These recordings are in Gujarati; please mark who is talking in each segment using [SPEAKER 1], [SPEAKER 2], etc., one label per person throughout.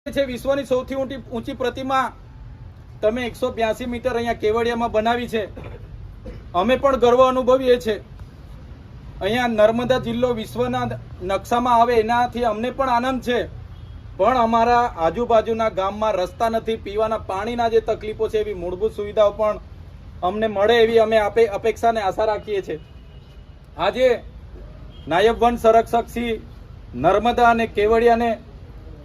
[SPEAKER 1] છે વિશ્વની સૌથી ઊંચી પ્રતિમા તમે 182 મીટર અહીંયા કેવડિયામાં બનાવી છે। અમે પણ ગર્વ અનુભવીએ છીએ। અહીંયા નર્મદા જિલ્લો વિશ્વના નકશામાં આવે એનાથી અમને પણ આનંદ છે, પણ અમારા આજુબાજુના ગામમાં રસ્તા નથી, પીવાના પાણીના જે તકલીફો છે એવી મૂળભૂત સુવિધાઓ પણ અમને મળે એવી અમે અપેક્ષા અને આશા રાખીએ છીએ। આજે નાયબ વન સંરક્ષક શ્રી નર્મદા અને કેવડિયાને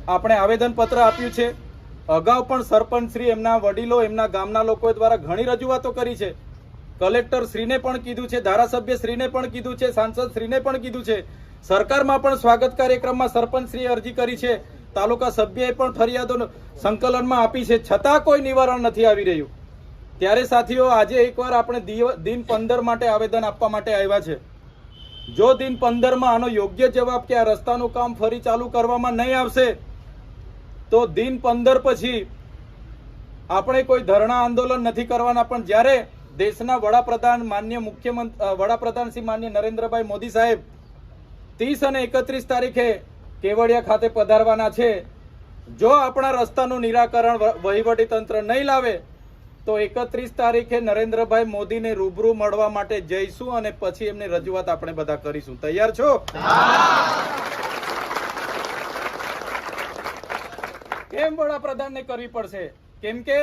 [SPEAKER 1] આપણે આવેદનપત્ર આપ્યું છે। અગાઉ પણ સરપંચ શ્રી, એમના વડીલો, એમના ગામના લોકો દ્વારા ઘણી રજૂઆતો કરી છે। કલેક્ટર શ્રીને પણ કીધું છે, ધારાસભ્ય શ્રીને પણ કીધું છે, સાંસદ શ્રીને પણ કીધું છે, સરકારમાં પણ સ્વાગત કાર્યક્રમમાં સરપંચ શ્રીએ અરજી કરી છે, તાલુકા સભ્યએ પણ ફરિયાદો સંકલનમાં આપી છે, છતાં કોઈ નિવારણ નથી આવી રહ્યું। ત્યારે સાથીઓ, આજે એકવાર આપણે દિન 15 માટે આવેદન આપવા માટે આવ્યા છે। જો દિન 15માં આનો યોગ્ય જવાબ કે આ રસ્તાનું કામ ફરી ચાલુ કરવામાં નહીં આવશે તો દિન 15 પછી આપણે કોઈ ધરણા આંદોલન નથી કરવાના, પણ જ્યારે દેશના વડાપ્રધાન માન્ય વડાપ્રધાન શ્રી માન્ય નરેન્દ્રભાઈ મોદી સાહેબ 30 અને 31 તારીખે કેવડિયા ખાતે પધારવાના છે। જો આપણા રસ્તાનું નિરાકરણ વહીવટી તંત્ર નહીં લાવે તો 31 તારીખે નરેન્દ્રભાઈ મોદીને રૂબરૂ મળવા માટે જઈશું અને પછી એમની રજૂઆત આપણે બધા કરીશું। તૈયાર છો? કેમ વડાપ્રધાનને કરવી પડશે? કેમ કે